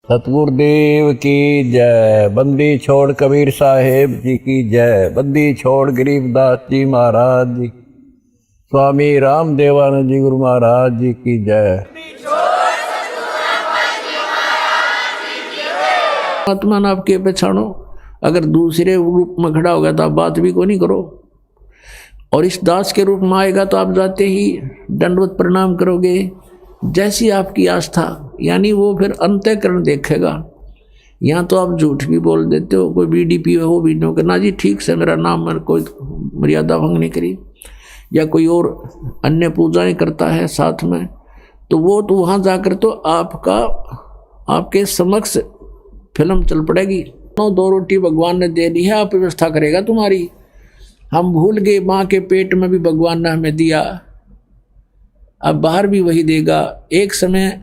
सतगुरुदेव की जय। बंदी छोड़ कबीर साहेब जी की जय। बंदी छोड़ गरीबदास जी महाराज जी, स्वामी राम देवानंद जी गुरु महाराज जी की जय। आत्मा ना आपके पहचानो, अगर दूसरे रूप में खड़ा होगा तो आप बात भी को नहीं करो, और इस दास के रूप में आएगा तो आप जाते ही दंडवत प्रणाम करोगे जैसी आपकी आस्था, यानी वो फिर अंतःकरण देखेगा। यहाँ तो आप झूठ भी बोल देते हो, कोई बीडीपी हो भी नो करना जी ठीक से मेरा नाम, मैंने कोई मर्यादा भंग नहीं करी, या कोई और अन्य पूजाएं करता है साथ में, तो वो तो वहाँ जाकर तो आपके समक्ष फिल्म चल पड़ेगी। 2 रोटी भगवान ने दे दी है, आप व्यवस्था करेगा तुम्हारी। हम भूल गए माँ के पेट में भी भगवान ने हमें दिया, अब बाहर भी वही देगा। एक समय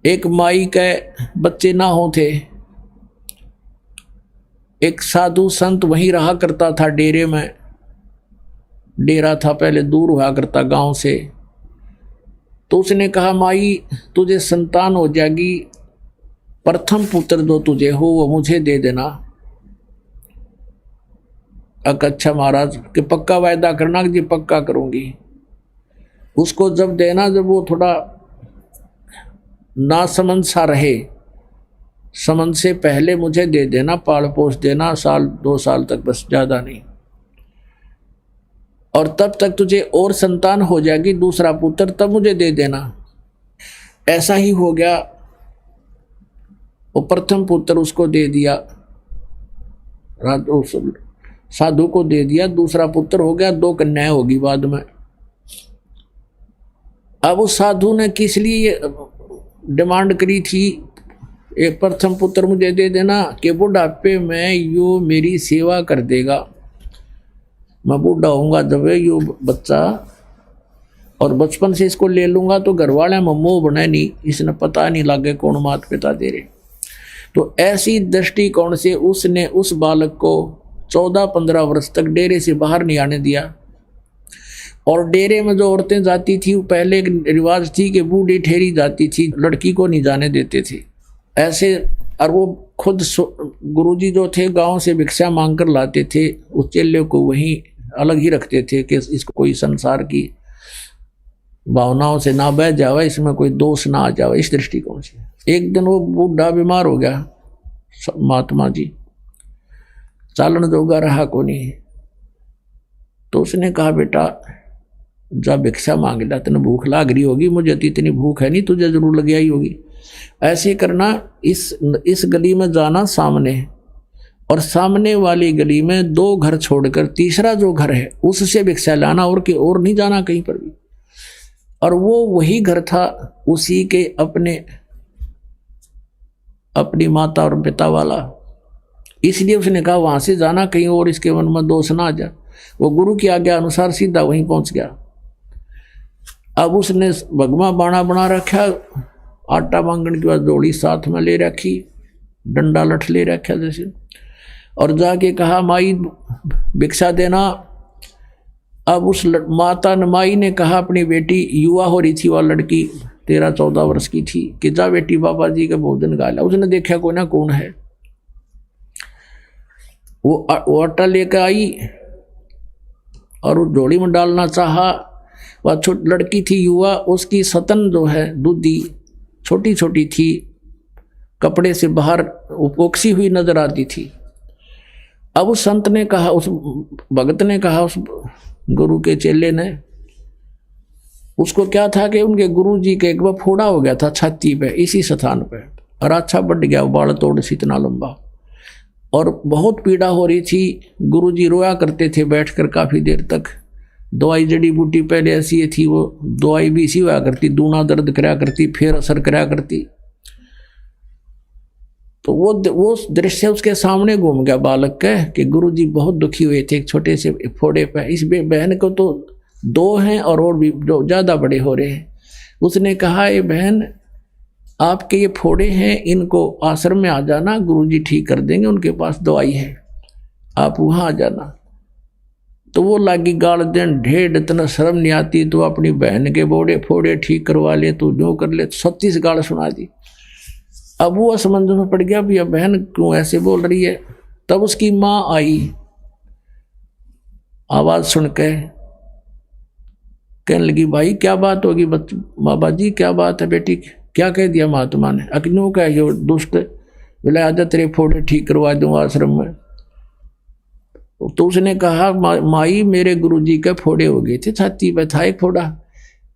एक माई के बच्चे ना हो थे, एक साधु संत वहीं रहा करता था डेरे में। डेरा था पहले, दूर हुआ करता गांव से। तो उसने कहा माई तुझे संतान हो जाएगी, प्रथम पुत्र जो तुझे हो वो मुझे दे देना। अच्छा महाराज कि पक्का वायदा करना कि जी पक्का करूंगी। उसको जब देना, जब वो थोड़ा नासमझ सा रहे, समझ से पहले मुझे दे देना, पाल पोस देना 1-2 साल तक, बस ज़्यादा नहीं। और तब तक तुझे और संतान हो जाएगी, दूसरा पुत्र, तब मुझे दे देना। ऐसा ही हो गया, वो प्रथम पुत्र उसको दे दिया, साधु को दे दिया। दूसरा पुत्र हो गया, 2 कन्याएं होगी बाद में। अब उस साधु ने किस लिए डिमांड करी थी, एक प्रथम पुत्र मुझे दे देना कि बुढ़ापे में यो मेरी सेवा कर देगा, मैं बूढ़ा होऊंगा जब यो बच्चा, और बचपन से इसको ले लूंगा तो घर वाले में मोह बने नहीं, इसने पता नहीं लगे कौन माता पिता दे रहे। तो ऐसी दृष्टिकोण से उसने उस बालक को 14-15 वर्ष तक डेरे से बाहर नहीं आने दिया। और डेरे में जो औरतें जाती थी, पहले एक रिवाज थी कि बूढ़ी ठहरी जाती थी, लड़की को नहीं जाने देते थे ऐसे। और वो खुद गुरुजी जो थे गांव से भिक्षा मांग कर लाते थे, उस चेले को वहीं अलग ही रखते थे कि इसको कोई संसार की भावनाओं से ना बह जावे, इसमें कोई दोष ना आ जावे, इस दृष्टिकोण से। एक दिन वो बूढ़ा बीमार हो गया, महात्मा जी चालन जोगा रहा को नहीं। तो उसने कहा बेटा जा भिक्षा मांग ला, तेने भूख लाग रही होगी, मुझे तो इतनी भूख है नहीं, तुझे जरूर लग आई होगी। ऐसे करना, इस गली में जाना सामने, और सामने वाली गली में 2 घर छोड़कर तीसरा जो घर है उससे भिक्षा लाना, और और नहीं जाना कहीं पर भी। और वो वही घर था उसी के अपनी माता और पिता वाला, इसलिए उसने कहा वहां से जाना कहीं और इसके मन में दोष ना आ जा। वो गुरु की आज्ञा अनुसार सीधा वहीं पहुंच गया। अब उसने भगवा बाणा बना रखा, आटा मांगने के बाद दौड़ी साथ में ले रखी, डंडा लठ ले रखा जैसे, और जाके कहा माई भिक्षा देना। अब उस माता माई ने कहा अपनी बेटी, युवा हो रही थी वह लड़की, 13-14 वर्ष की थी, कि जा बेटी बाबा जी का भोजन गा ला। उसने देखा कोई ना कौन है, वो आटा लेकर आई और वो झोली में डालना चाहा। वह छोटी लड़की थी युवा, उसकी सतन जो है दूधी छोटी छोटी थी, कपड़े से बाहर उपोक्सी हुई नजर आती थी। अब उस संत ने कहा, उस भगत ने कहा, उस गुरु के चेले ने, उसको क्या था कि उनके गुरु जी के एक बार फोड़ा हो गया था छाती पे, इसी स्थान पे, और अच्छा बढ़ गया, बाल तोड़ से इतना लंबा, और बहुत पीड़ा हो रही थी। गुरुजी रोया करते थे बैठकर काफ़ी देर तक। दवाई जड़ी बूटी पहले ऐसी थी, वो दवाई भी इसी हुआ करती, दूना दर्द कराया करती, फिर असर कराया करती। तो वो दृश्य उसके सामने घूम गया बालक का कि गुरुजी बहुत दुखी हुए थे एक छोटे से फोड़े पे। इस बहन को तो 2 हैं और भी जो ज़्यादा बड़े हो रहे हैं। उसने कहा ये बहन आपके ये फोड़े हैं, इनको आश्रम में आ जाना, गुरुजी ठीक कर देंगे, उनके पास दवाई है, आप वहाँ आ जाना। तो वो लागी गाल देन, ढेर इतना शर्म नहीं आती तो अपनी बहन के बोड़े फोड़े ठीक करवा ले, तो जो कर ले, 36 गाल सुना दी। अब वो असमंजस में पड़ गया, भैया बहन क्यों ऐसे बोल रही है। तब उसकी माँ आई, आवाज सुन के कहने लगी, भाई क्या बात होगी बाबा जी, क्या बात है बेटी, क्या कह दिया महात्मा ने। अग्नियों का यो दुष्ट, बोले आजा तेरे फोड़े ठीक करवा दूं आश्रम में। तो उसने कहा, माई मेरे गुरुजी के फोड़े हो गए थे, छाती पे था एक फोड़ा,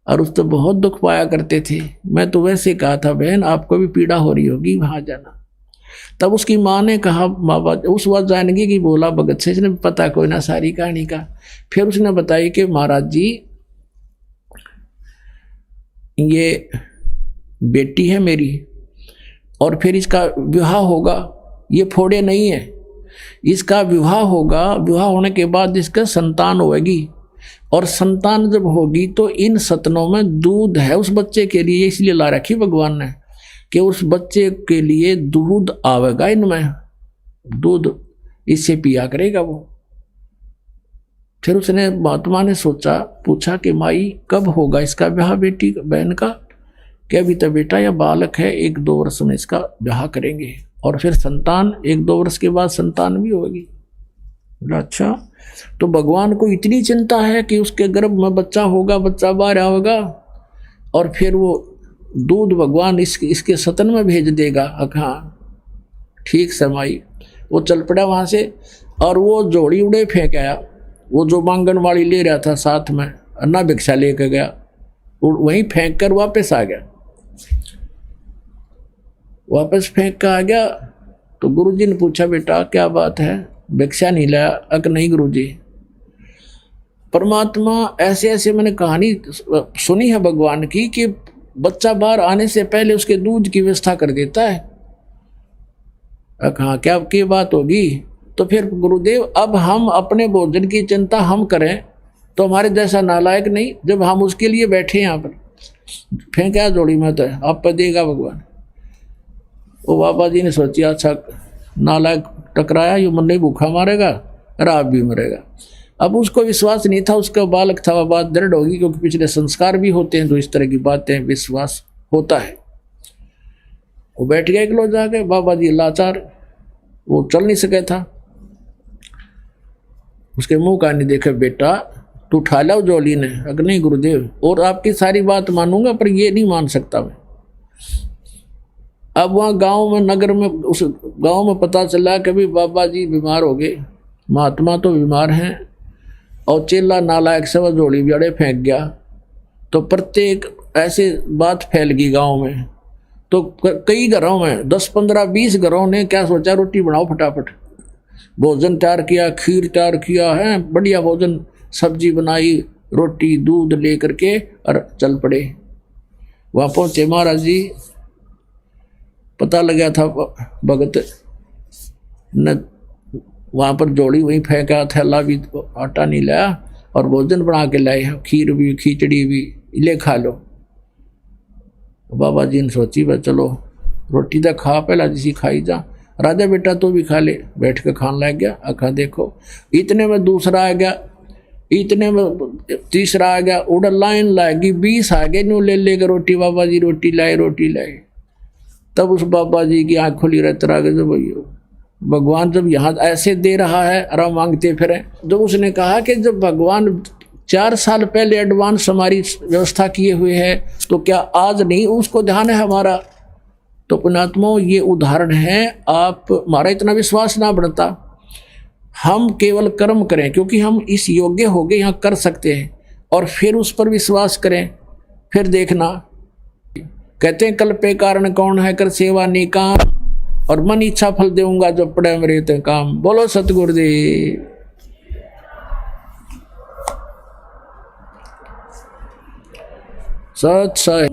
और उस तो बहुत दुख पाया करते थे। मैं तो वैसे कहा था बहन आपको भी पीड़ा हो रही होगी, वहां जाना। तब उसकी माँ ने कहा, बाबा उस वक्त जानगी कि बोला भगत से, इसने पता कोई ना सारी कहानी का। फिर उसने बताई कि महाराज जी ये बेटी है मेरी, और फिर इसका विवाह होगा, ये फोड़े नहीं है, इसका विवाह होगा, विवाह होने के बाद इसका संतान होगी, और संतान जब होगी तो इन सतनों में दूध है उस बच्चे के लिए, इसलिए ला रखी भगवान ने कि उस बच्चे के लिए दूध आवेगा, इनमें दूध इससे पिया करेगा वो। फिर उसने महात्मा ने सोचा, पूछा कि माई कब होगा इसका ब्याह बेटी बहन का। क्या अभी तो बेटा या बालक है, 1-2 वर्ष में इसका ब्याह करेंगे, और फिर संतान 1-2 वर्ष के बाद संतान भी होगी। बोला अच्छा, तो भगवान को इतनी चिंता है कि उसके गर्भ में बच्चा होगा, बच्चा बाहर आएगा, और फिर वो दूध भगवान इसके सतन में भेज देगा। हाँ ठीक समाई। वो चल पड़ा वहाँ से, और वो जोड़ी उड़े फेंक आया, वो जो मांगन वाली ले रहा था साथ में, अन्ना भिक्षा लेकर गया, वहीं फेंक कर वापस आ गया। वापस फेंक कर आ गया तो गुरुजी ने पूछा, बेटा क्या बात है, भिक्षा नहीं लाया? अक नहीं गुरुजी, परमात्मा ऐसे ऐसे मैंने कहानी सुनी है भगवान की कि बच्चा बाहर आने से पहले उसके दूध की व्यवस्था कर देता है। हाँ क्या की बात होगी? तो फिर गुरुदेव अब हम अपने भोजन की चिंता हम करें तो हमारे जैसा नालायक नहीं, जब हम उसके लिए बैठे यहाँ पर फेंका जोड़ी में तो आप पर देगा भगवान। वो बाबा जी ने सोचा, अच्छा नालायक टकराया, ये मन नहीं भूखा मारेगा और आप भी मरेगा। अब उसको विश्वास नहीं था, उसका बालक था, वह बात दृढ़ होगी क्योंकि पिछले संस्कार भी होते हैं तो इस तरह की बातें विश्वास होता है। वो बैठ गया इकलो जाके, बाबा जी लाचार, वो चल नहीं सके था, उसके मुंह का नहीं देखे, बेटा तू उठा लो जोली ने। अगर नहीं गुरुदेव, और आपकी सारी बात मानूंगा पर ये नहीं मान सकता मैं। अब वहाँ गांव में, नगर में, उस गांव में पता चला कि भी बाबा जी बीमार हो गए, महात्मा तो बीमार हैं, और चेला नालायक से वह जोड़ी बियाड़े फेंक गया। तो प्रत्येक ऐसे बात फैल गई गांव में, तो कई घरों में 10, 15, 20 घरों ने क्या सोचा, रोटी बनाओ फटाफट, भोजन तैयार किया, खीर तैयार किया है, बढ़िया भोजन, सब्जी बनाई, रोटी दूध ले करके और चल पड़े। वहाँ पहुँचे महाराज जी, पता लगा था भगत न वहाँ पर जोड़ी वहीं फेंका, थैला भी आटा नहीं लाया और भोजन बना के लाए, खीर भी खिचड़ी भी, ले खा लो। बाबा जी ने सोची भाई चलो रोटी तो खा, पहला जिसी खाई जा, राजा बेटा तो भी खा ले, बैठ के खाने लग गया। अखा देखो, इतने में दूसरा आ गया, इतने में तीसरा आ गया, उड़ लाइन लाएगी, 20 आ गए, न्यू ले लेकर रोटी, बाबा जी रोटी लाए, रोटी लाए। तब उस बाबा जी की आँख खुली रहते रह गए, जब भैया भगवान जब यहाँ ऐसे दे रहा है और हम मांगते फिरें। जब उसने कहा कि जब भगवान 4 साल पहले एडवांस हमारी व्यवस्था किए हुए है तो क्या आज नहीं उसको ध्यान है हमारा? तो पुण्यात्मा ये उदाहरण है, आप हमारा इतना विश्वास ना बढ़ता, हम केवल कर्म करें क्योंकि हम इस योग्य हो गए, यहाँ कर सकते हैं, और फिर उस पर विश्वास करें, फिर देखना। कहते हैं कल पे कारण कौन है, कर सेवा निकाम, और मन इच्छा फल देऊंगा जो पड़े मेरे ते काम। बोलो सतगुरुदेव। सत सत।